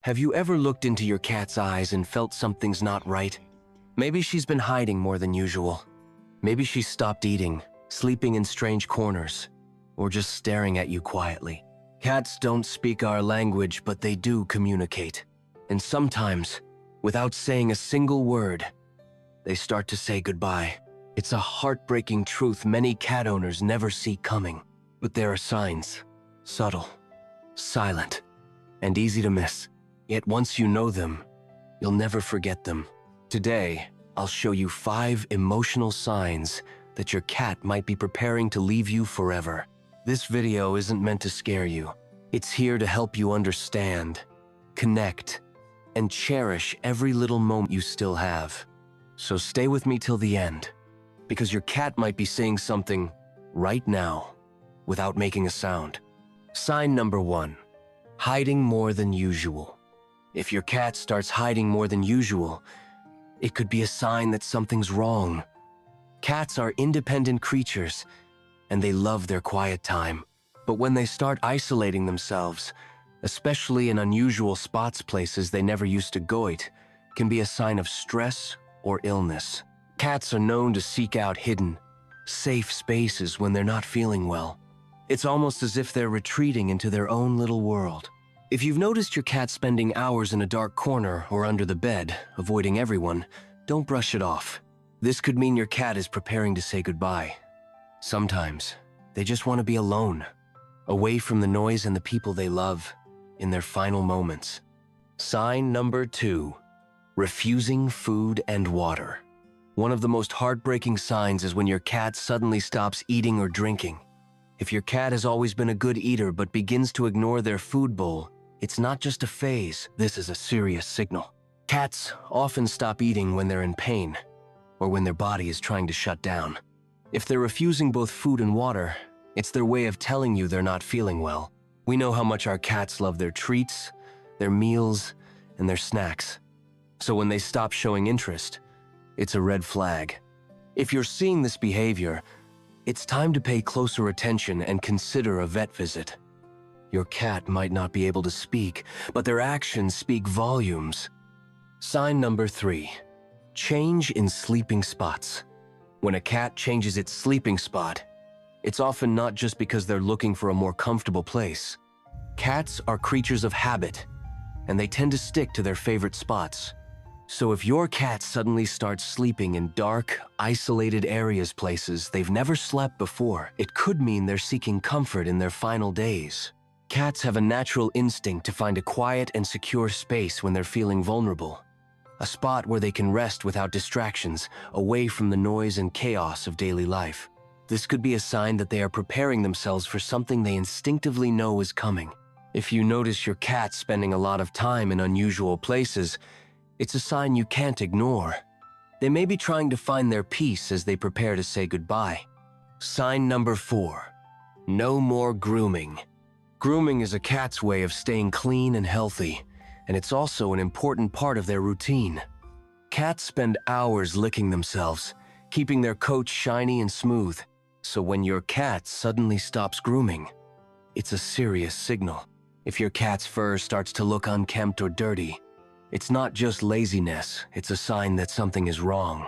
Have you ever looked into your cat's eyes and felt something's not right? Maybe she's been hiding more than usual. Maybe she's stopped eating, sleeping in strange corners, or just staring at you quietly. Cats don't speak our language, but they do communicate. And sometimes, without saying a single word, they start to say goodbye. It's a heartbreaking truth many cat owners never see coming. But there are signs, subtle, silent, and easy to miss. Yet once you know them, you'll never forget them. Today, I'll show you 5 emotional signs that your cat might be preparing to leave you forever. This video isn't meant to scare you. It's here to help you understand, connect, and cherish every little moment you still have. So stay with me till the end, because your cat might be saying something right now without making a sound. Sign number 1, hiding more than usual. If your cat starts hiding more than usual, it could be a sign that something's wrong. Cats are independent creatures, and they love their quiet time. But when they start isolating themselves, especially in unusual spots, places they never used to go, it can be a sign of stress or illness. Cats are known to seek out hidden, safe spaces when they're not feeling well. It's almost as if they're retreating into their own little world. If you've noticed your cat spending hours in a dark corner or under the bed, avoiding everyone, don't brush it off. This could mean your cat is preparing to say goodbye. Sometimes, they just want to be alone, away from the noise and the people they love, in their final moments. Sign number 2, refusing food and water. One of the most heartbreaking signs is when your cat suddenly stops eating or drinking. If your cat has always been a good eater but begins to ignore their food bowl, it's not just a phase, this is a serious signal. Cats often stop eating when they're in pain, or when their body is trying to shut down. If they're refusing both food and water, it's their way of telling you they're not feeling well. We know how much our cats love their treats, their meals, and their snacks. So when they stop showing interest, it's a red flag. If you're seeing this behavior, it's time to pay closer attention and consider a vet visit. Your cat might not be able to speak, but their actions speak volumes. Sign number 3, change in sleeping spots. When a cat changes its sleeping spot, it's often not just because they're looking for a more comfortable place. Cats are creatures of habit, and they tend to stick to their favorite spots. So if your cat suddenly starts sleeping in dark, isolated areas, places they've never slept before, it could mean they're seeking comfort in their final days. Cats have a natural instinct to find a quiet and secure space when they're feeling vulnerable. A spot where they can rest without distractions, away from the noise and chaos of daily life. This could be a sign that they are preparing themselves for something they instinctively know is coming. If you notice your cat spending a lot of time in unusual places, it's a sign you can't ignore. They may be trying to find their peace as they prepare to say goodbye. Sign number 4, no more grooming. Grooming is a cat's way of staying clean and healthy, and it's also an important part of their routine. Cats spend hours licking themselves, keeping their coat shiny and smooth. So when your cat suddenly stops grooming, it's a serious signal. If your cat's fur starts to look unkempt or dirty, it's not just laziness, it's a sign that something is wrong.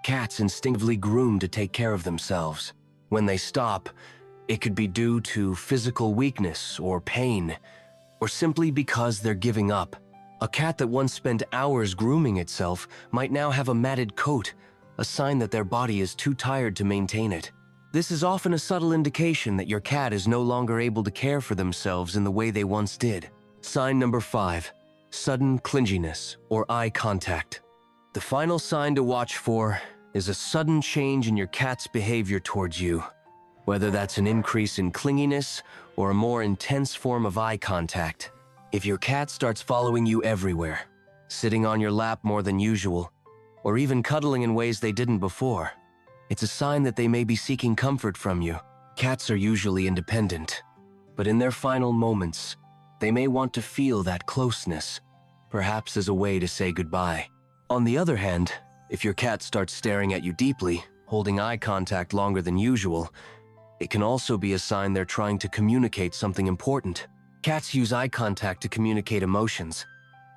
Cats instinctively groom to take care of themselves. When they stop, it could be due to physical weakness or pain, or simply because they're giving up. A cat that once spent hours grooming itself might now have a matted coat, a sign that their body is too tired to maintain it. This is often a subtle indication that your cat is no longer able to care for themselves in the way they once did. Sign number 5, sudden clinginess or eye contact. The final sign to watch for is a sudden change in your cat's behavior towards you, whether that's an increase in clinginess or a more intense form of eye contact. If your cat starts following you everywhere, sitting on your lap more than usual, or even cuddling in ways they didn't before, it's a sign that they may be seeking comfort from you. Cats are usually independent, but in their final moments, they may want to feel that closeness, perhaps as a way to say goodbye. On the other hand, if your cat starts staring at you deeply, holding eye contact longer than usual, it can also be a sign they're trying to communicate something important. Cats use eye contact to communicate emotions.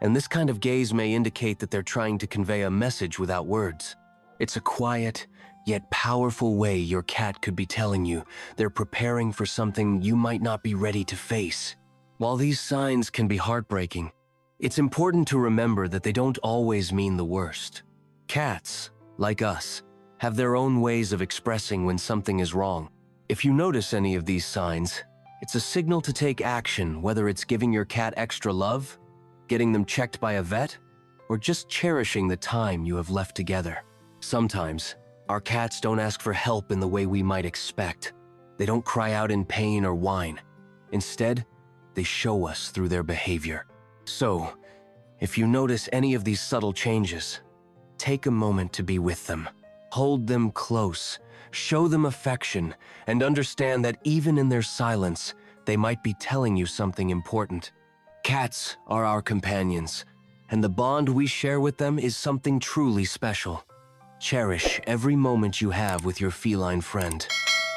And this kind of gaze may indicate that they're trying to convey a message without words. It's a quiet, yet powerful way your cat could be telling you they're preparing for something you might not be ready to face. While these signs can be heartbreaking, it's important to remember that they don't always mean the worst. Cats, like us, have their own ways of expressing when something is wrong. If you notice any of these signs, it's a signal to take action, whether it's giving your cat extra love, getting them checked by a vet, or just cherishing the time you have left together. Sometimes, our cats don't ask for help in the way we might expect. They don't cry out in pain or whine. Instead, they show us through their behavior. So, if you notice any of these subtle changes, take a moment to be with them. Hold them close, show them affection, and understand that even in their silence, they might be telling you something important. Cats are our companions, and the bond we share with them is something truly special. Cherish every moment you have with your feline friend.